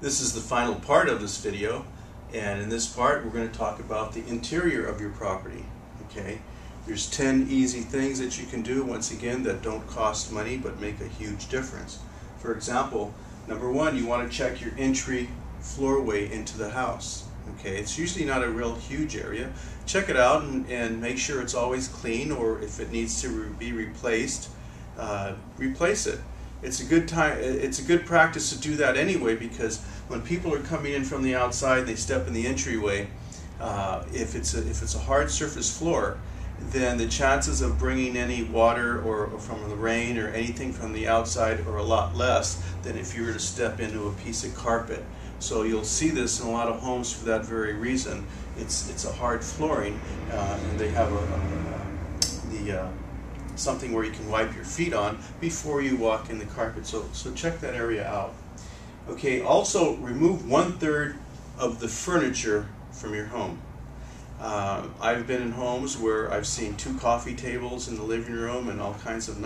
This is the final part of this video, and in this part we're going to talk about the interior of your property. Okay, there's 10 easy things that you can do, once again, that don't cost money but make a huge difference. For example, number one, you want to check your entry floorway into the house. Okay, it's usually not a real huge area. Check it out and make sure it's always clean, or if it needs to be replaced, replace it. It's a good practice to do that anyway, because when people are coming in from the outside, they step in the entryway. If it's a hard surface floor, then the chances of bringing any water or from the rain or anything from the outside are a lot less than if you were to step into a piece of carpet. So you'll see this in a lot of homes for that very reason. It's a hard flooring, and they have something where you can wipe your feet on before you walk in the carpet. So check that area out. Okay, also remove 1/3 of the furniture from your home. I've been in homes where I've seen 2 coffee tables in the living room and all kinds of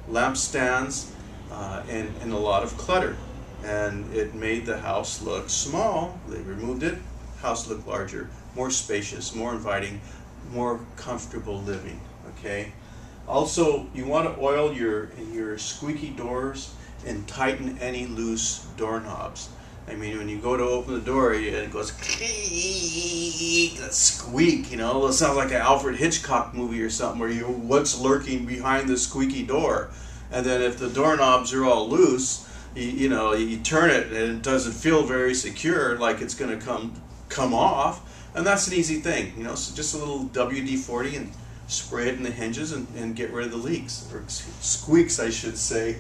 lamp stands and a lot of clutter. And it made the house look small. They removed it, house looked larger, more spacious, more inviting, more comfortable living. Okay. Also, you want to oil your squeaky doors and tighten any loose doorknobs. I mean, when you go to open the door, it goes that squeak, you know. It sounds like an Alfred Hitchcock movie or something, where what's lurking behind the squeaky door. And then if the doorknobs are all loose, you turn it and it doesn't feel very secure, like it's going to come off. And that's an easy thing, you know. So just a little WD-40 and spray it in the hinges and get rid of the leaks, or squeaks, I should say.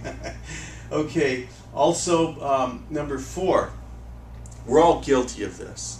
Okay. Also, number 4, we're all guilty of this.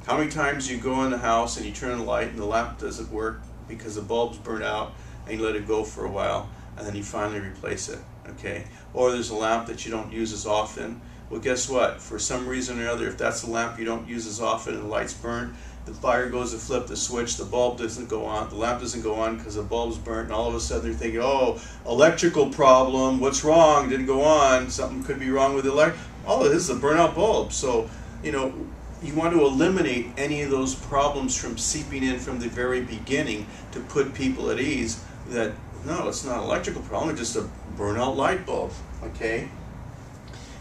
How many times you go in the house and you turn on the light and the lamp doesn't work because the bulb's burnt out, and you let it go for a while, and then you finally replace it. Okay, or there's a lamp that you don't use as often. Well, guess what? For some reason or other, if that's a lamp you don't use as often and the light's burned, the buyer goes to flip the switch, the bulb doesn't go on, the lamp doesn't go on because the bulb's burnt, and all of a sudden they're thinking, oh, electrical problem, what's wrong, didn't go on, something could be wrong with the electric. Oh, this is a burnout bulb. So, you want to eliminate any of those problems from seeping in from the very beginning to put people at ease that, no, it's not an electrical problem, it's just a burnout light bulb. Okay.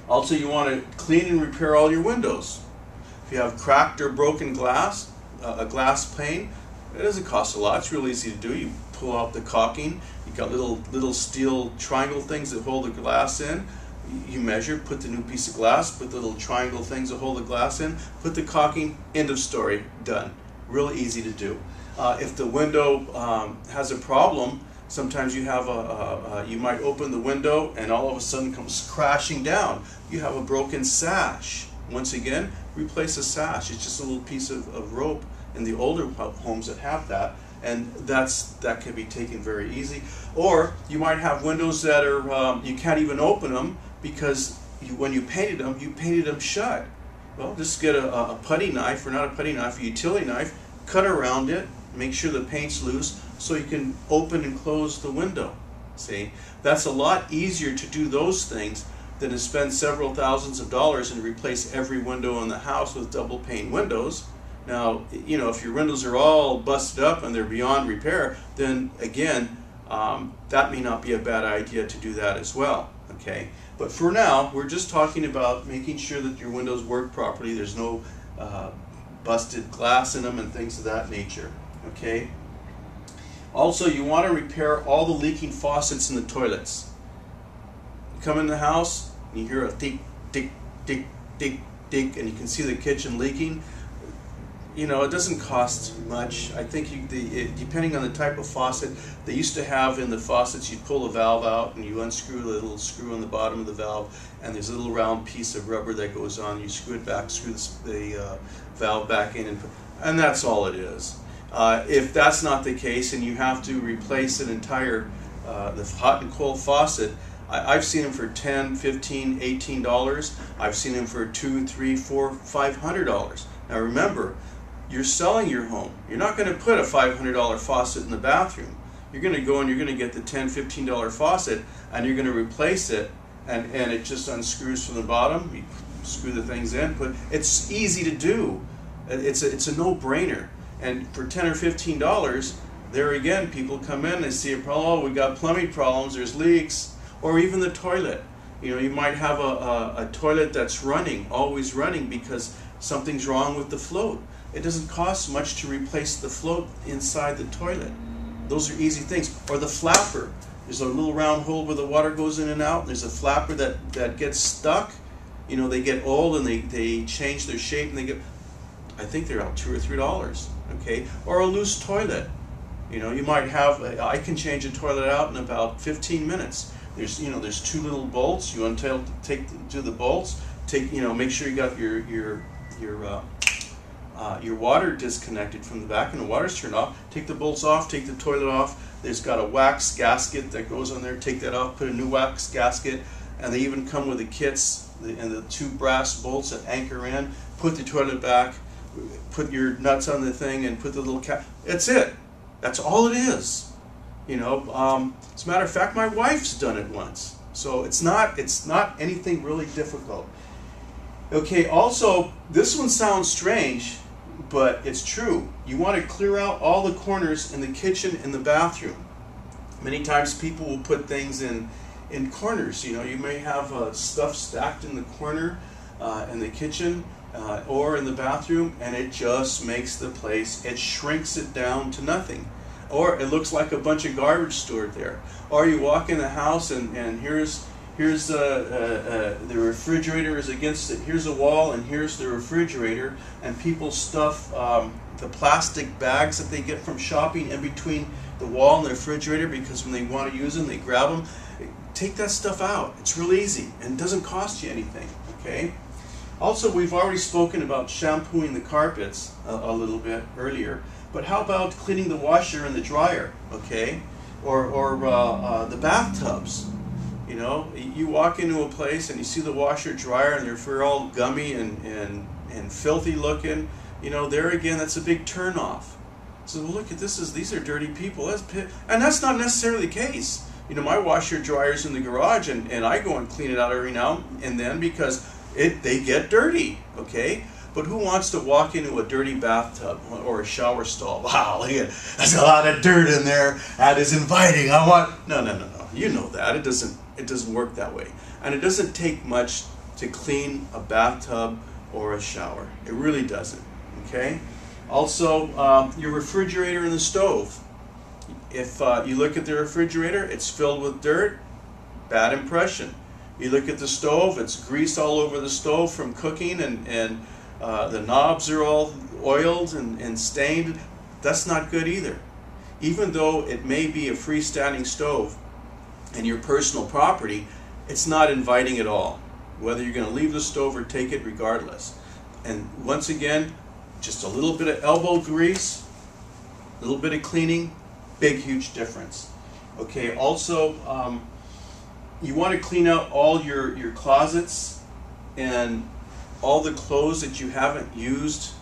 Also, you want to clean and repair all your windows. If you have cracked or broken glass, a glass pane, it doesn't cost a lot. It's real easy to do. You pull out the caulking. You got little steel triangle things that hold the glass in. You measure, put the new piece of glass, put the little triangle things that hold the glass in, put the caulking, end of story, done. Real easy to do. If the window has a problem, sometimes you have you might open the window and all of a sudden comes crashing down. You have a broken sash. Once again, replace a sash. It's just a little piece of rope in the older homes that have that, and that can be taken very easy. Or you might have windows that are you can't even open them because when you painted them shut. Well, just get a putty knife, or not a putty knife, a utility knife, cut around it, make sure the paint's loose so you can open and close the window. See, that's a lot easier to do those things than to spend several thousands of dollars and replace every window in the house with double pane windows. Now, if your windows are all busted up and they're beyond repair, then again, that may not be a bad idea to do that as well. Okay, but for now, we're just talking about making sure that your windows work properly. There's no busted glass in them and things of that nature. Okay. Also, you want to repair all the leaking faucets in the toilets. You come in the house, and you hear a tick, tick, tick, tick, tick, and you can see the kitchen leaking. It doesn't cost much. I think depending on the type of faucet, they used to have in the faucets, you'd pull the valve out and you unscrew the little screw on the bottom of the valve, and there's a little round piece of rubber that goes on. You screw it back, screw the valve back in, and that's all it is. If that's not the case and you have to replace an entire the hot and cold faucet, I've seen them for $10, $15, $18. I've seen them for $200, $300, $400, $500. Now remember, you're selling your home. You're not going to put a $500 faucet in the bathroom. You're going to go and you're going to get the $10, $15 faucet, and you're going to replace it and it just unscrews from the bottom. You screw the things in. It's easy to do. It's a no-brainer. And for $10 or $15, there again, people come in, they see a problem. Oh, we got plumbing problems. There's leaks, or even the toilet. You know, you might have a toilet that's running, always running, because something's wrong with the float. It doesn't cost much to replace the float inside the toilet. Those are easy things. Or the flapper. There's a little round hole where the water goes in and out. There's a flapper that gets stuck. You know, they get old and they change their shape, and they get, I think they're out $2 or $3. Okay? Or a loose toilet. You know, you might have, I can change a toilet out in about 15 minutes. There's 2 little bolts. You do the bolts. Make sure you got your water disconnected from the back and the water's turned off. Take the bolts off, take the toilet off. There's got a wax gasket that goes on there. Take that off, put a new wax gasket, and they even come with the kits and the 2 brass bolts that anchor in. Put the toilet back, put your nuts on the thing, and put the little cap. That's it. That's all it is. You know, as a matter of fact, my wife's done it once. So it's not anything really difficult. Okay, also, this one sounds strange, but it's true. You want to clear out all the corners in the kitchen and the bathroom. Many times people will put things in corners. You know, you may have stuff stacked in the corner in the kitchen or in the bathroom, and it just makes the place, it shrinks it down to nothing. Or it looks like a bunch of garbage stored there. Or you walk in the house and here's the refrigerator is against it. Here's a wall and here's the refrigerator, and people stuff the plastic bags that they get from shopping in between the wall and the refrigerator, because when they want to use them, they grab them. Take that stuff out. It's real easy and it doesn't cost you anything. Okay. Also, we've already spoken about shampooing the carpets a little bit earlier. But how about cleaning the washer and the dryer, okay? Or the bathtubs. You know, you walk into a place and you see the washer, dryer, and they're all gummy and filthy looking. You know, there again, that's a big turnoff. So well, look at this, these are dirty people. And that's not necessarily the case. You know, my washer dryer's in the garage, and I go and clean it out every now and then because they get dirty, okay? But who wants to walk into a dirty bathtub or a shower stall? Wow, look at, there's a lot of dirt in there. That is inviting. No. You know that. It doesn't work that way. And it doesn't take much to clean a bathtub or a shower. It really doesn't. Okay? Also, your refrigerator and the stove. If you look at the refrigerator, it's filled with dirt, bad impression. You look at the stove, it's grease all over the stove from cooking, and the knobs are all oiled and stained. That's not good either. Even though it may be a freestanding stove and your personal property, it's not inviting at all, whether you're going to leave the stove or take it, regardless. And once again, just a little bit of elbow grease, a little bit of cleaning, big, huge difference. Okay, also, you want to clean out all your closets and all the clothes that you haven't used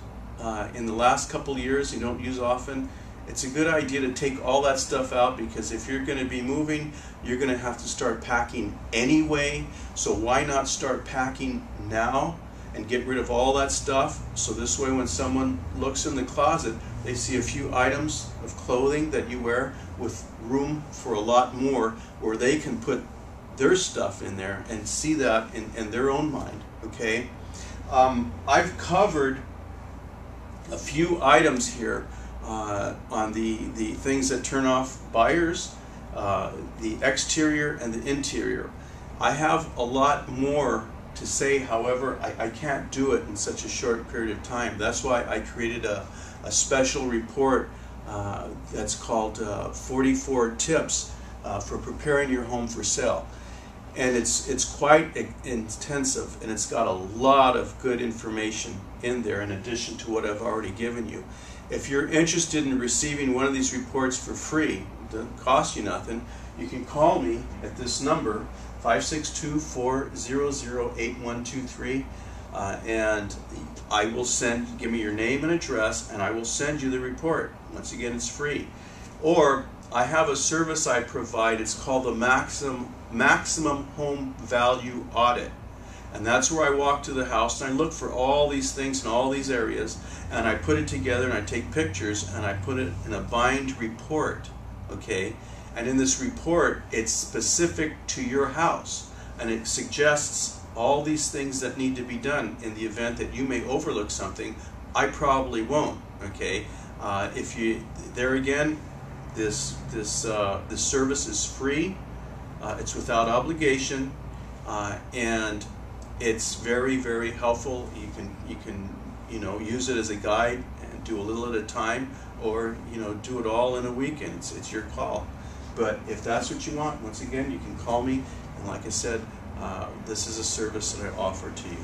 in the last couple of years, you don't use often. It's a good idea to take all that stuff out, because if you're going to be moving, you're going to have to start packing anyway. So why not start packing now and get rid of all that stuff? So this way, when someone looks in the closet, they see a few items of clothing that you wear with room for a lot more, where they can put their stuff in there and see that in their own mind. Okay, I've covered a few items here on the things that turn off buyers, the exterior and the interior. I have a lot more to say, however, I can't do it in such a short period of time. That's why I created a special report that's called 44 Tips for Preparing Your Home for Sale. And it's quite intensive, and it's got a lot of good information in there in addition to what I've already given you. If you're interested in receiving one of these reports for free, it doesn't cost you nothing, you can call me at this number, 562-400-8123, and I will give me your name and address, and I will send you the report. Once again, it's free. Or I have a service I provide. It's called the Maximum Home Value Audit. And that's where I walk to the house and I look for all these things in all these areas, and I put it together and I take pictures and I put it in a bind report, okay? And in this report, it's specific to your house, and it suggests all these things that need to be done in the event that you may overlook something. I probably won't, okay? If you, there again, this service is free, it's without obligation, and it's very, very helpful. You can use it as a guide and do a little at a time, or do it all in a weekend. It's your call. But if that's what you want, once again, you can call me, and like I said, this is a service that I offer to you.